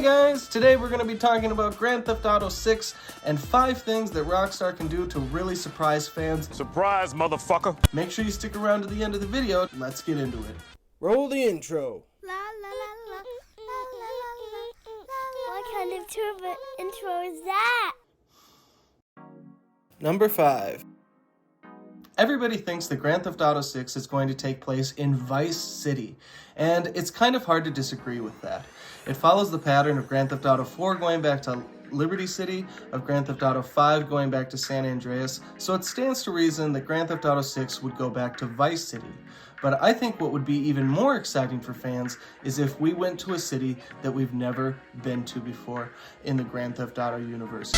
Hey guys, today we're going to be talking about Grand Theft Auto 6 and 5 things that Rockstar can do to really surprise fans. Surprise, motherfucker! Make sure you stick around to the end of the video. Let's get into it. Roll the intro. La la la la la la la la. What kind of intro is that? Number 5. Everybody thinks that Grand Theft Auto 6 is going to take place in Vice City, and it's kind of hard to disagree with that. It follows the pattern of Grand Theft Auto 4 going back to Liberty City, of Grand Theft Auto 5 going back to San Andreas, so it stands to reason that Grand Theft Auto 6 would go back to Vice City. But I think what would be even more exciting for fans is if we went to a city that we've never been to before in the Grand Theft Auto universe.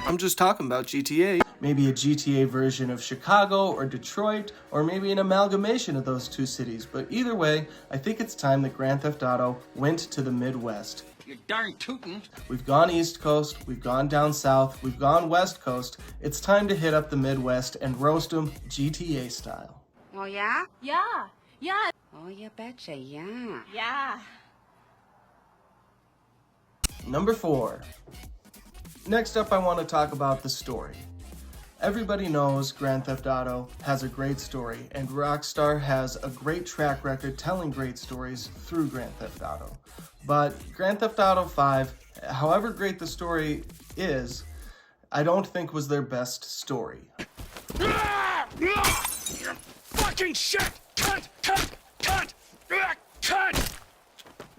I'm just talking about GTA. Maybe a GTA version of Chicago or Detroit, or maybe an amalgamation of those two cities. But either way, I think it's time that Grand Theft Auto went to the Midwest. You're darn tootin'. We've gone East Coast, we've gone down South, we've gone West Coast. It's time to hit up the Midwest and roast them GTA style. Oh, yeah? Yeah. Oh, you betcha, yeah. Yeah. Number 4. Next up, I want to talk about the story. Everybody knows Grand Theft Auto has a great story, and Rockstar has a great track record telling great stories through Grand Theft Auto. But Grand Theft Auto 5, however great the story is, I don't think was their best story. Fucking shit! Cut!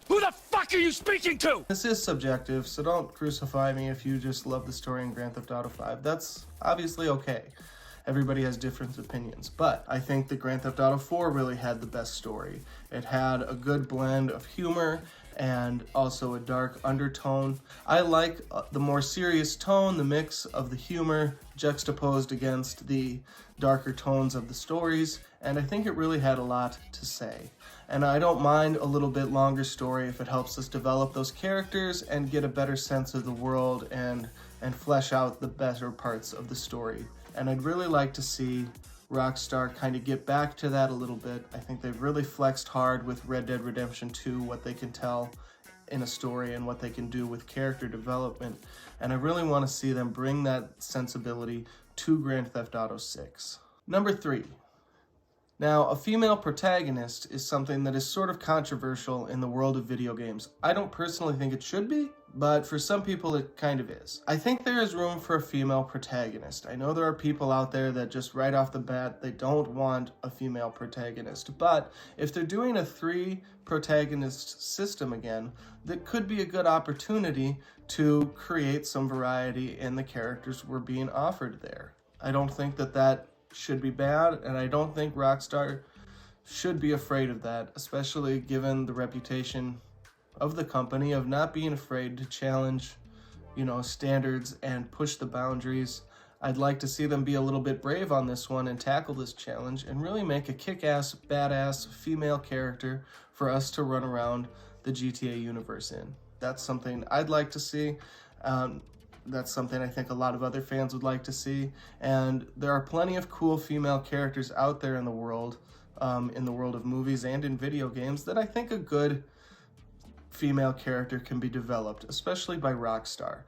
Who the fuck are you speaking to? This is subjective, so don't crucify me if you just love the story in Grand Theft Auto 5. That's obviously okay. Everybody has different opinions, but I think that Grand Theft Auto 4 really had the best story. It had a good blend of humor and also a dark undertone. I like the more serious tone, the mix of the humor juxtaposed against the darker tones of the stories, and I think it really had a lot to say. And I don't mind a little bit longer story if it helps us develop those characters and get a better sense of the world and flesh out the better parts of the story. And I'd really like to see Rockstar kind of get back to that a little bit. I think they've really flexed hard with Red Dead Redemption 2, what they can tell in a story and what they can do with character development. And I really want to see them bring that sensibility to Grand Theft Auto 6. Number 3. Now, a female protagonist is something that is sort of controversial in the world of video games. I don't personally think it should be, but for some people it kind of is. I think there is room for a female protagonist. I know there are people out there that just right off the bat, they don't want a female protagonist. But if they're doing a 3 protagonist system again, that could be a good opportunity to create some variety in the characters we're being offered there. I don't think that should be bad, and I don't think Rockstar should be afraid of that, especially given the reputation of the company of not being afraid to challenge, standards and push the boundaries. I'd like to see them be a little bit brave on this one and tackle this challenge and really make a kick-ass, badass female character for us to run around the GTA universe in. That's something I'd like to see. That's something I think a lot of other fans would like to see. And there are plenty of cool female characters out there in the world of movies and in video games, that I think a good female character can be developed, especially by Rockstar.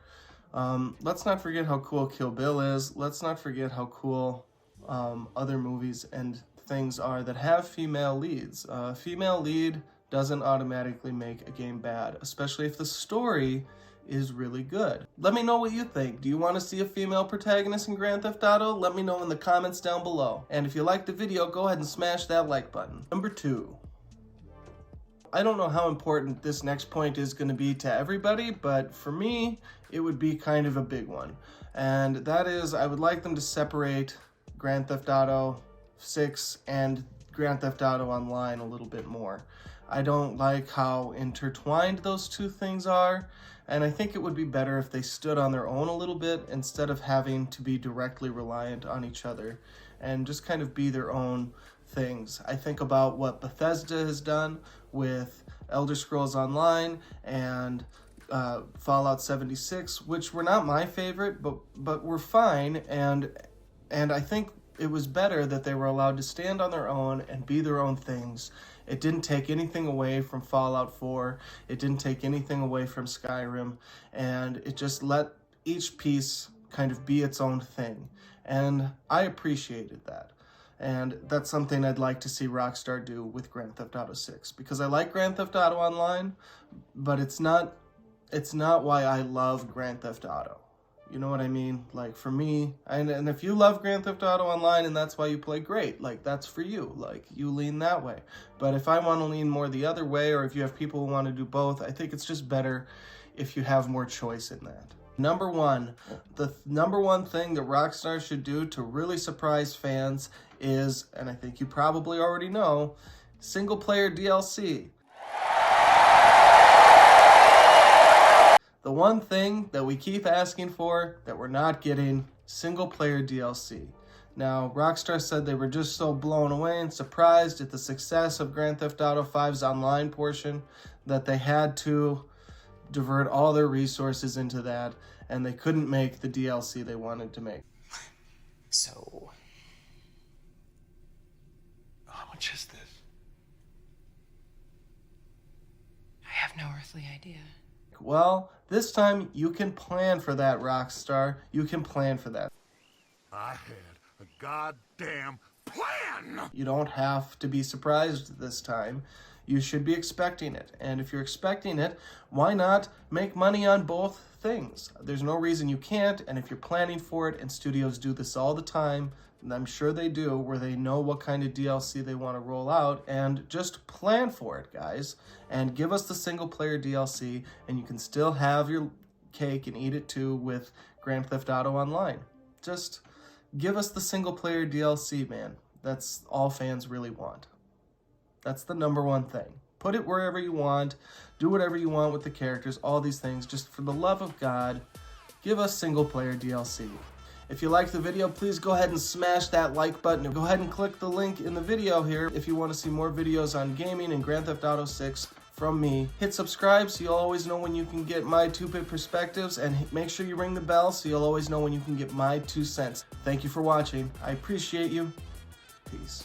Let's not forget how cool Kill Bill is. Let's not forget how cool other movies and things are that have female leads. Female lead doesn't automatically make a game bad, especially if the story is really good. Let me know what you think. Do you want to see a female protagonist in Grand Theft Auto? Let me know in the comments down below. And if you liked the video, go ahead and smash that like button. Number 2. I don't know how important this next point is going to be to everybody, but for me, it would be kind of a big one. And that is, I would like them to separate Grand Theft Auto 6 and Grand Theft Auto Online a little bit more. I don't like how intertwined those two things are, and I think it would be better if they stood on their own a little bit instead of having to be directly reliant on each other and just kind of be their own things. I think about what Bethesda has done with Elder Scrolls Online and Fallout 76, which were not my favorite, but were fine, and I think it was better that they were allowed to stand on their own and be their own things It didn't take anything away from Fallout 4. It didn't take anything away from Skyrim. And it just let each piece kind of be its own thing. And I appreciated that. And that's something I'd like to see Rockstar do with Grand Theft Auto 6. Because I like Grand Theft Auto Online, but it's not why I love Grand Theft Auto. You know what I mean? Like, for me, and if you love Grand Theft Auto Online and that's why you play, great. Like, that's for you. Like, you lean that way. But if I want to lean more the other way, or if you have people who want to do both, I think it's just better if you have more choice in that. Number one, the number one thing that Rockstar should do to really surprise fans is, and I think you probably already know, single-player DLC. The one thing that we keep asking for that we're not getting, single-player DLC. Now, Rockstar said they were just so blown away and surprised at the success of Grand Theft Auto 5's online portion that they had to divert all their resources into that, and they couldn't make the DLC they wanted to make. So, how much is this? I have no earthly idea. Well, this time you can plan for that, Rockstar. You can plan for that. I had a goddamn plan! You don't have to be surprised this time. You should be expecting it. And if you're expecting it, why not make money on both things? There's no reason you can't, and if you're planning for it, and studios do this all the time, and I'm sure they do, where they know what kind of DLC they want to roll out, and just plan for it, guys. And give us the single-player DLC, and you can still have your cake and eat it too with Grand Theft Auto Online. Just give us the single-player DLC, man. That's all fans really want. That's the number one thing. Put it wherever you want. Do whatever you want with the characters, all these things. Just for the love of God, give us single-player DLC. If you liked the video, please go ahead and smash that like button. Go ahead and click the link in the video here if you want to see more videos on gaming and Grand Theft Auto 6 from me. Hit subscribe so you'll always know when you can get my 2-bit perspectives, and make sure you ring the bell so you'll always know when you can get my 2 cents. Thank you for watching. I appreciate you. Peace.